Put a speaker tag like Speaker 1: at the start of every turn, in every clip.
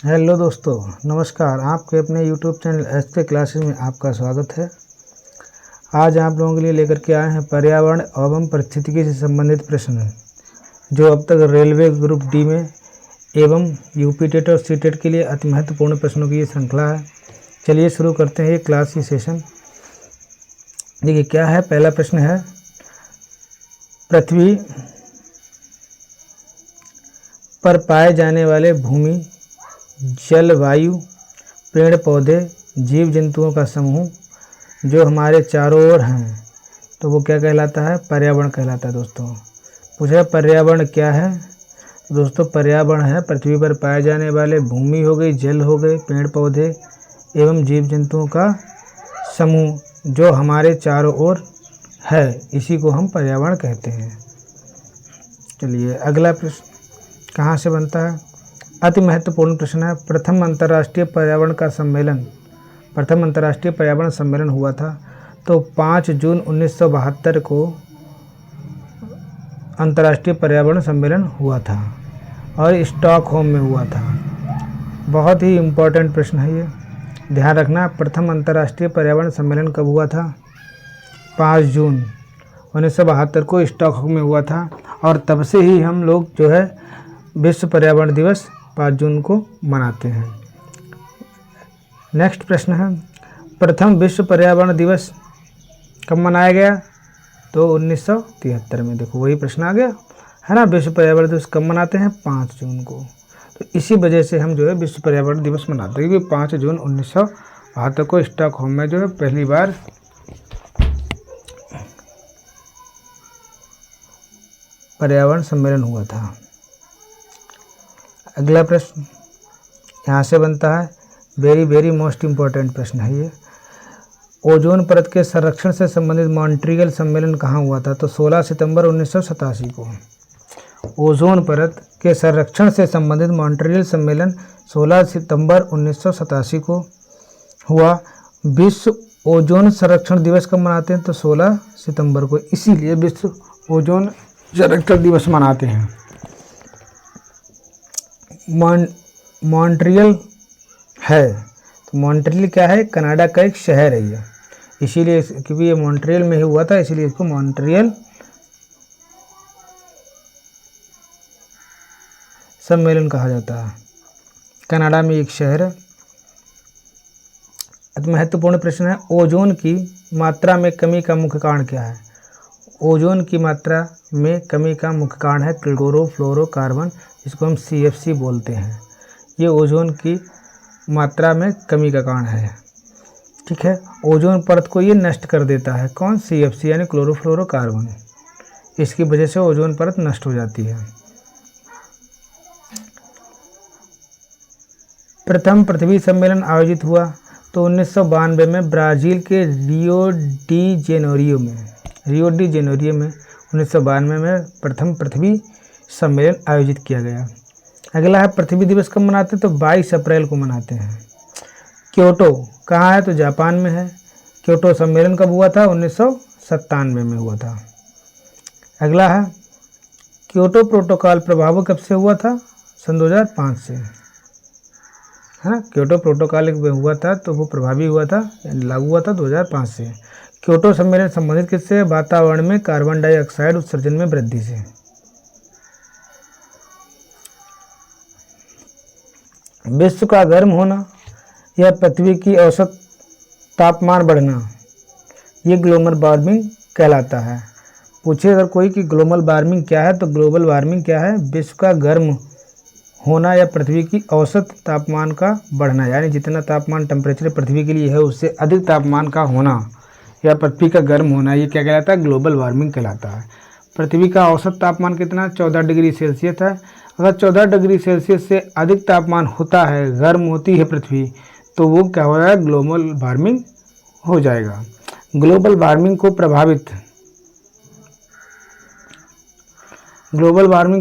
Speaker 1: Hello दोस्तों, नमस्कार। आपके अपने YouTube चैनल एसके क्लासेस में आपका स्वागत है। आज आप लोगों के लिए लेकर के आए हैं पर्यावरण एवं पारिस्थितिकी से संबंधित प्रश्न, जो अब तक रेलवे ग्रुप डी में एवं यूपी टेट और सी टेट के लिए अति महत्वपूर्ण प्रश्नों की ये श्रृंखला है। चलिए शुरू करते हैं ये क्लास की सेशन। देखिए क्या है, पहला प्रश्न है, पृथ्वी पर पाए जाने वाले भूमि, जल, वायु, पेड़ पौधे, जीव जंतुओं का समूह जो हमारे चारों ओर हैं, तो वो क्या कहलाता है? पर्यावरण कहलाता है। दोस्तों पूछा पर्यावरण क्या है? दोस्तों पर्यावरण है पृथ्वी पर पाए जाने वाले भूमि हो गई, जल हो गए, पेड़ पौधे एवं जीव जंतुओं का समूह जो हमारे चारों ओर है, इसी को हम पर्यावरण कहते हैं। चलिए अगला प्रश्न कहाँ से बनता है? अति महत्वपूर्ण प्रश्न है। प्रथम अंतर्राष्ट्रीय पर्यावरण सम्मेलन हुआ था, तो 5 जून 1972 को अंतर्राष्ट्रीय पर्यावरण सम्मेलन हुआ था और स्टॉकहोम में हुआ था। बहुत ही इम्पोर्टेंट प्रश्न है ये, ध्यान रखना। प्रथम अंतर्राष्ट्रीय पर्यावरण सम्मेलन कब हुआ था? 5 जून 1972 को स्टॉकहोम में हुआ था, और तब से ही हम लोग जो है विश्व पर्यावरण दिवस 5 जून को मनाते हैं। नेक्स्ट प्रश्न है, प्रथम विश्व पर्यावरण दिवस कब मनाया गया? तो 1973 में। देखो वही प्रश्न आ गया है ना, विश्व पर्यावरण दिवस कब मनाते हैं? 5 जून को। तो इसी वजह से हम जो है विश्व पर्यावरण दिवस मनाते हैं, क्योंकि 5 जून 1972 को स्टॉकहोम में जो है पहली बार पर्यावरण सम्मेलन हुआ था। अगला प्रश्न यहाँ से बनता है, वेरी मोस्ट इम्पोर्टेंट प्रश्न है ये। ओजोन परत के संरक्षण से संबंधित मॉन्ट्रियल सम्मेलन कहाँ हुआ था? तो 16 सितंबर 1987 को। ओजोन परत के संरक्षण से संबंधित मॉन्ट्रियल सम्मेलन 16 सितंबर 1987 को हुआ। विश्व ओजोन संरक्षण दिवस कब मनाते हैं? तो 16 सितंबर को, इसीलिए विश्व ओजोन संरक्षण दिवस मनाते हैं। मॉन्ट्रियल है, तो मॉन्ट्रियल क्या है? कनाडा का एक शहर है ये, इसीलिए क्योंकि ये मॉन्ट्रियल में ही हुआ था, इसीलिए इसको मॉन्ट्रियल सम्मेलन कहा जाता है। कनाडा में एक शहर है। अति महत्वपूर्ण प्रश्न है, ओजोन की मात्रा में कमी का मुख्य कारण क्या है? ओजोन की मात्रा में कमी का मुख्य कारण है क्लोरोफ्लोरोकार्बन, इसको हम CFC बोलते हैं। ये ओजोन की मात्रा में कमी का कारण है। ठीक है, ओजोन परत को ये नष्ट कर देता है। कौन? CFC यानी क्लोरोफ्लोरोकार्बन। इसकी वजह से ओजोन परत नष्ट हो जाती है। प्रथम पृथ्वी सम्मेलन आयोजित हुआ तो 1992 में ब्राज़ील के रियो डी जेनेरियो में 1992 में प्रथम पृथ्वी सम्मेलन आयोजित किया गया। अगला है, पृथ्वी दिवस कब मनाते हैं? तो 22 अप्रैल को मनाते हैं। क्योटो कहाँ है? तो जापान में है। क्योटो सम्मेलन कब हुआ था? 1997 में हुआ था। अगला है, क्योटो प्रोटोकॉल प्रभावी कब से हुआ था? सन 2005 से, है ना। क्योटो प्रोटोकॉल एक हुआ था तो वो प्रभावी हुआ था, लागू हुआ था 2005 से। क्योटो सम्मेलन संबंधित किससे? वातावरण में कार्बन डाइऑक्साइड उत्सर्जन में वृद्धि से। विश्व का गर्म होना या पृथ्वी की औसत तापमान बढ़ना, ये ग्लोबल वार्मिंग कहलाता है। पूछे अगर कोई कि ग्लोबल वार्मिंग क्या है, तो ग्लोबल वार्मिंग क्या है? विश्व का गर्म होना या पृथ्वी की औसत तापमान का बढ़ना, यानी जितना तापमान टेम्परेचर पृथ्वी के लिए है उससे अधिक तापमान का होना या पृथ्वी का गर्म होना, ये क्या कहलाता है? ग्लोबल वार्मिंग कहलाता है। पृथ्वी का औसत तापमान कितना? 14 डिग्री सेल्सियस है। अगर 14 डिग्री सेल्सियस से अधिक तापमान होता है, गर्म होती है पृथ्वी, तो वो क्या हो जाएगा? ग्लोबल वार्मिंग हो जाएगा। ग्लोबल वार्मिंग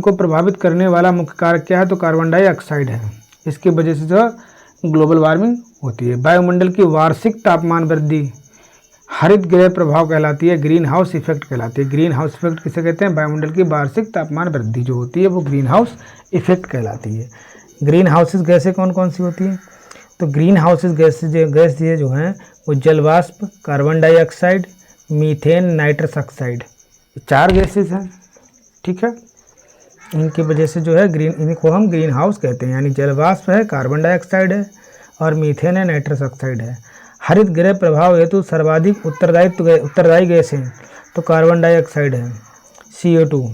Speaker 1: को प्रभावित करने वाला मुख्य कारक क्या है? तो कार्बन डाइऑक्साइड है। इसकी वजह से जो ग्लोबल वार्मिंग होती है। वायुमंडल की वार्षिक तापमान वृद्धि हरित गृह प्रभाव कहलाती है, ग्रीन हाउस इफेक्ट कहलाती है। ग्रीन हाउस इफेक्ट किसे कहते हैं? वायुमंडल की वार्षिक तापमान वृद्धि जो होती है वो ग्रीन हाउस इफेक्ट कहलाती है। ग्रीन हाउसेज गैसें कौन कौन सी होती हैं? तो ग्रीन हाउसेज गैस ये जो हैं वो जलवाष्प, carbon dioxide, methane, nitrous oxide, 4 gases हैं। ठीक है, इनकी वजह से जो है इनको हम ग्रीन हाउस कहते हैं। यानी जलवाष्प है, कार्बन डाइऑक्साइड है और मीथेन है, नाइट्रस ऑक्साइड है। हरित गृह प्रभाव हेतु सर्वाधिक उत्तरदायी गैस हैं तो कार्बन डाइऑक्साइड है, CO2।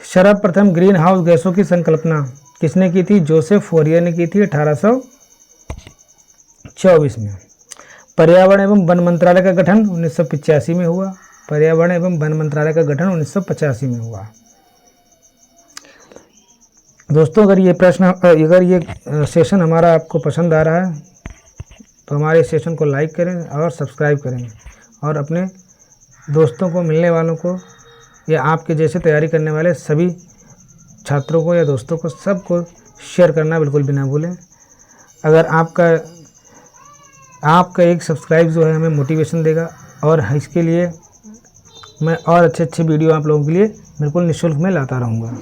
Speaker 1: सर्वप्रथम ग्रीन हाउस गैसों की संकल्पना किसने की थी? जोसेफ फोरियर ने की थी 1824 में। पर्यावरण एवं वन मंत्रालय का गठन 1985 में हुआ। पर्यावरण एवं वन मंत्रालय का गठन 1985 में हुआ। दोस्तों, अगर ये सेशन हमारा आपको पसंद आ रहा है तो हमारे सेशन को लाइक करें और सब्सक्राइब करें और अपने दोस्तों को, मिलने वालों को या आपके जैसे तैयारी करने वाले सभी छात्रों को या दोस्तों को सबको शेयर करना बिल्कुल भी ना भूलें। अगर आपका एक सब्सक्राइब जो है हमें मोटिवेशन देगा और इसके लिए मैं और अच्छे वीडियो आप लोगों के लिए बिल्कुल निःशुल्क में लाता रहूँगा।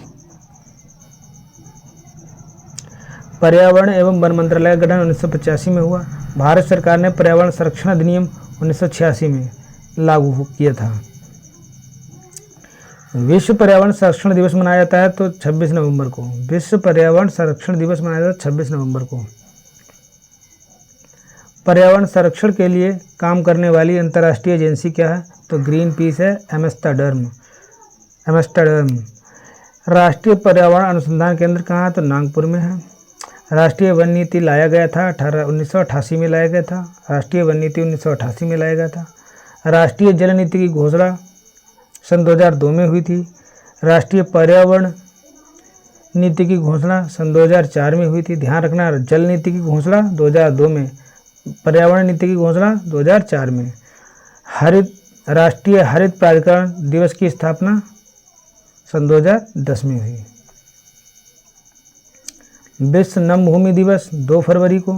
Speaker 1: पर्यावरण एवं वन मंत्रालय का गठन 1985 में हुआ। भारत सरकार ने पर्यावरण संरक्षण अधिनियम 1986 में लागू किया था। विश्व पर्यावरण संरक्षण दिवस मनाया जाता है तो 26 नवंबर को। विश्व पर्यावरण संरक्षण दिवस मनाया जाता है 26 नवंबर को। पर्यावरण संरक्षण के लिए काम करने वाली अंतर्राष्ट्रीय एजेंसी क्या है? तो ग्रीन पीस है, एम्स्टर्डम। राष्ट्रीय पर्यावरण अनुसंधान केंद्र कहाँ है? तो नागपुर में है। राष्ट्रीय वन नीति लाया गया था 1988 में लाया गया था। राष्ट्रीय वन नीति 1988 में लाया गया था। राष्ट्रीय जल नीति की घोषणा सन 2002 में हुई थी। राष्ट्रीय पर्यावरण नीति की घोषणा सन 2004 में हुई थी। ध्यान रखना, जल नीति की घोषणा 2002 में, पर्यावरण नीति की घोषणा 2004 में। राष्ट्रीय हरित प्राधिकरण दिवस की स्थापना सन 2010 में हुई। विश्व नम भूमि दिवस 2 फरवरी को।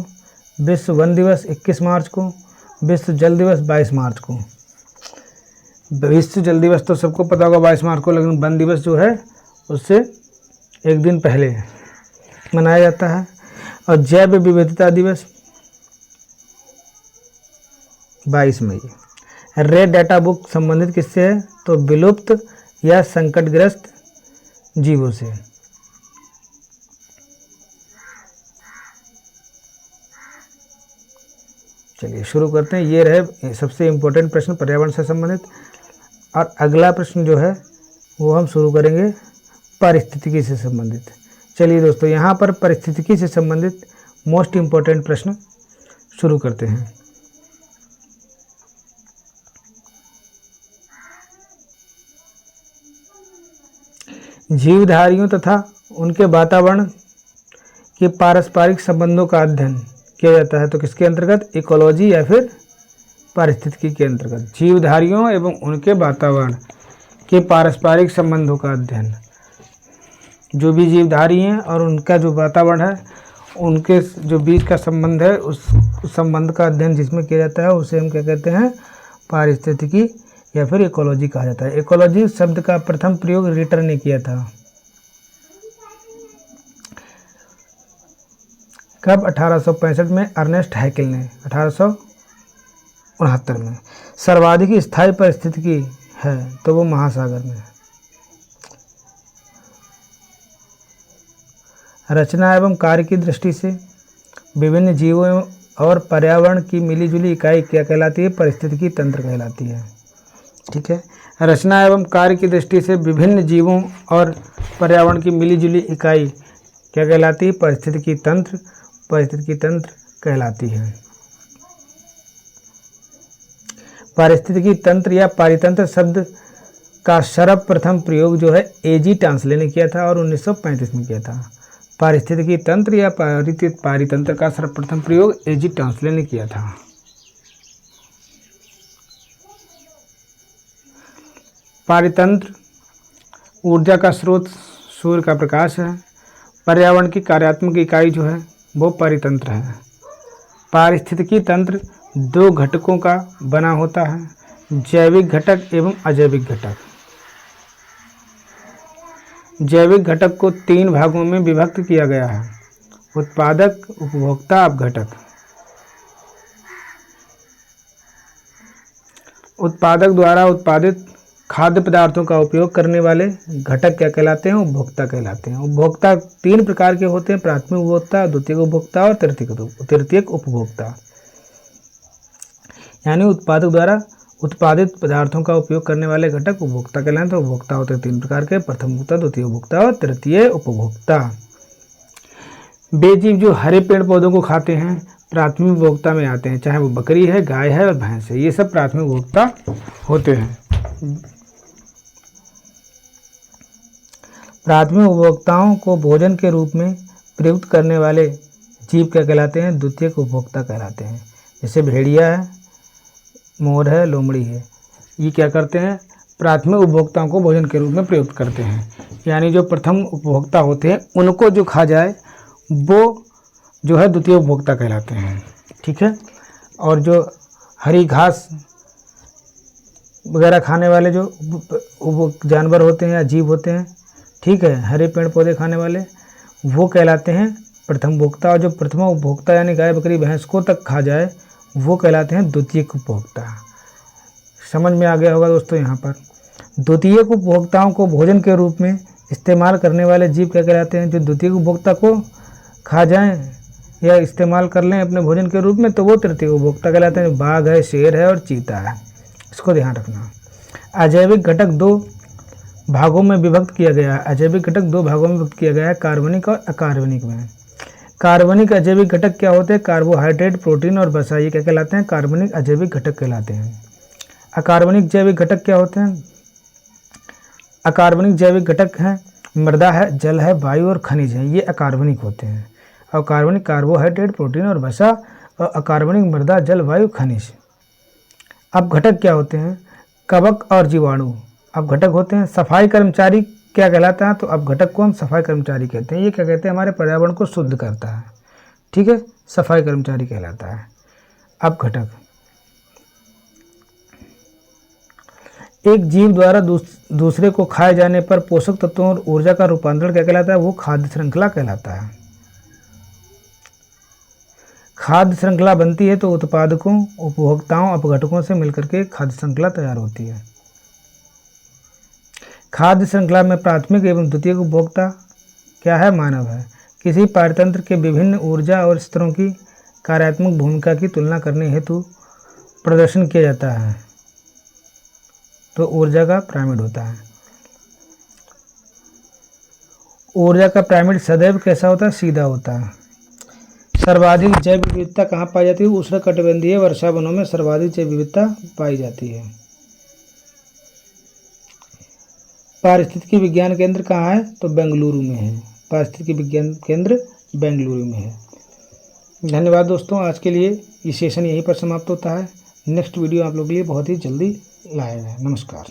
Speaker 1: विश्व वन दिवस 21 मार्च को। विश्व जल दिवस 22 मार्च को। विश्व जल दिवस तो सबको पता होगा 22 मार्च को, लेकिन वन दिवस जो है उससे एक दिन पहले मनाया जाता है। और जैव विविधता दिवस 22 मई। रेड डाटा बुक संबंधित किससे है? तो विलुप्त या संकटग्रस्त जीवों से। चलिए शुरू करते हैं। ये रहे सबसे इम्पोर्टेंट प्रश्न पर्यावरण से संबंधित। और अगला प्रश्न जो है वो हम शुरू करेंगे पारिस्थितिकी से संबंधित। चलिए दोस्तों, यहाँ पर पारिस्थितिकी से संबंधित मोस्ट इम्पोर्टेंट प्रश्न शुरू करते हैं। जीवधारियों तथा उनके वातावरण के पारस्परिक संबंधों का अध्ययन किया जाता है तो किसके अंतर्गत? इकोलॉजी या फिर पारिस्थितिकी के अंतर्गत। जीवधारियों एवं उनके वातावरण के पारस्परिक संबंधों का अध्ययन। जो भी जीवधारी हैं और उनका जो वातावरण है, उनके जो बीच का संबंध है, उस संबंध का अध्ययन जिसमें किया जाता है उसे हम क्या कहते हैं? पारिस्थितिकी या फिर इकोलॉजी कहा जाता है। इकोलॉजी शब्द का प्रथम प्रयोग रिटर ने किया था। कब? 1865 में अर्नेस्ट हैकेल ने। 1869 में। सर्वाधिक स्थायी पारिस्थितिकी है तो वो महासागर में। रचना एवं कार्य की दृष्टि से विभिन्न जीवों और पर्यावरण की मिलीजुली इकाई क्या कहलाती है? पारिस्थितिकी तंत्र कहलाती है। ठीक है, रचना एवं कार्य की दृष्टि से विभिन्न जीवों और पर्यावरण की मिलीजुली इकाई क्या कहलाती है? पारिस्थितिकी तंत्र। पारिस्थितिकी तंत्र कहलाती है। पारिस्थितिकी तंत्र या पारितंत्र शब्द का सर्वप्रथम प्रयोग जो है एजी टांसले ने किया था और 1935 में किया था। पारिस्थितिकी तंत्र या पारितंत्र का सर्वप्रथम प्रयोग एजी टांसले ने किया था। पारितंत्र ऊर्जा का स्रोत सूर्य का प्रकाश है। पर्यावरण की कार्यात्मक इकाई जो है वो पारितंत्र है। पारिस्थितिकी तंत्र दो घटकों का बना होता है, जैविक घटक एवं अजैविक घटक। जैविक घटक को 3 भागों में विभक्त किया गया है, उत्पादक, उपभोक्ता, अपघटक। उत्पादक द्वारा उत्पादित खाद्य पदार्थों का उपयोग करने वाले घटक क्या कहलाते हैं? उपभोक्ता कहलाते हैं। उपभोक्ता 3 प्रकार के होते हैं, प्राथमिक उपभोक्ता, द्वितीयक उपभोक्ता और तृतीयक उपभोक्ता। यानी उत्पादक द्वारा उत्पादित पदार्थों का उपयोग करने वाले घटक उपभोक्ता कहलाते हैं। तो उपभोक्ता होते हैं 3 प्रकार के, प्रथम उपभोक्ता, द्वितीय उपभोक्ता और तृतीय उपभोक्ता। वे जीव जो हरे पेड़ पौधों को खाते हैं प्राथमिक उपभोक्ता में आते हैं, चाहे वो बकरी है, गाय है और भैंस है, ये सब प्राथमिक उपभोक्ता होते हैं। प्राथमिक उपभोक्ताओं को भोजन के रूप में प्रयुक्त करने वाले जीव क्या कहलाते हैं? द्वितीयक उपभोक्ता कहलाते हैं। जैसे भेड़िया है, मोर है, लोमड़ी है, ये क्या करते हैं? प्राथमिक उपभोक्ताओं को भोजन के रूप में प्रयुक्त करते हैं। यानी जो प्रथम उपभोक्ता होते हैं उनको जो खा जाए वो जो है द्वितीय उपभोक्ता कहलाते हैं। ठीक है। और जो हरी घास वगैरह खाने वाले जो जानवर होते हैं या जीव होते हैं, ठीक है, हरे पेड़ पौधे खाने वाले, वो कहलाते हैं प्रथम उपभोक्ता। और जो प्रथम उपभोक्ता यानी गाय, बकरी, भैंस को तक खा जाए वो कहलाते हैं द्वितीयक उपभोक्ता। समझ में आ गया होगा दोस्तों। यहाँ पर द्वितीयक उपभोक्ताओं को भोजन के रूप में इस्तेमाल करने वाले जीव क्या कहलाते हैं? जो द्वितीयक उपभोक्ता को खा जाएं या इस्तेमाल कर लें अपने भोजन के रूप में तो वो तृतीय उपभोक्ता कहलाते हैं। बाघ है, शेर है और चीता है, इसको ध्यान रखना। अजैविक घटक 2 भागों में विभक्त किया गया है। अजैविक घटक 2 भागों में विभक्त किया गया है, कार्बनिक और अकार्बनिक में। कार्बनिक अजैविक घटक क्या होते हैं? कार्बोहाइड्रेट, प्रोटीन और वसा, ये क्या कहलाते हैं? कार्बनिक अजैविक घटक कहलाते हैं। अकार्बनिक जैविक घटक क्या होते हैं? अकार्बनिक जैविक घटक हैं मृदा है, जल है, वायु और खनिज है, ये अकार्बनिक होते हैं। और कार्बनिक कार्बोहाइड्रेट, प्रोटीन और वसा, और अकार्बनिक मृदा, जल, वायु, खनिज। अब घटक क्या होते हैं? कवक और जीवाणु अब घटक होते हैं। सफाई कर्मचारी क्या कहलाता है? तो अब घटक को हम सफाई कर्मचारी कहते हैं। ये क्या कहते हैं? हमारे पर्यावरण को शुद्ध करता है। ठीक है, सफाई कर्मचारी कहलाता है। अब घटक एक जीव द्वारा दूसरे को खाए जाने पर पोषक तत्वों और ऊर्जा का रूपांतरण क्या कहलाता है? वो खाद्य श्रृंखला कहलाता है। खाद्य श्रृंखला बनती है तो उत्पादकों, उपभोक्ताओं, अपघटकों से मिलकर के खाद्य श्रृंखला तैयार होती है। खाद्य श्रृंखला में प्राथमिक एवं द्वितीयक उपभोक्ता क्या है? मानव है। किसी पारतंत्र के विभिन्न ऊर्जा और स्तरों की कार्यात्मक भूमिका की तुलना करने हेतु प्रदर्शन किया जाता है तो ऊर्जा का पिरामिड होता है। ऊर्जा का पिरामिड सदैव कैसा होता है? सीधा होता है। सर्वाधिक जैव विविधता कहाँ पाई जाती है? उष्णकटिबंधीय वर्षा वनों में सर्वाधिक जैव विविधता पाई जाती है। पारिस्थितिकी विज्ञान केंद्र कहाँ है? तो बेंगलुरु में है। पारिस्थितिकी विज्ञान केंद्र बेंगलुरु में है। धन्यवाद दोस्तों, आज के लिए ये सेशन यहीं पर समाप्त होता है। नेक्स्ट वीडियो आप लोगों के लिए बहुत ही जल्दी लाएगा। नमस्कार।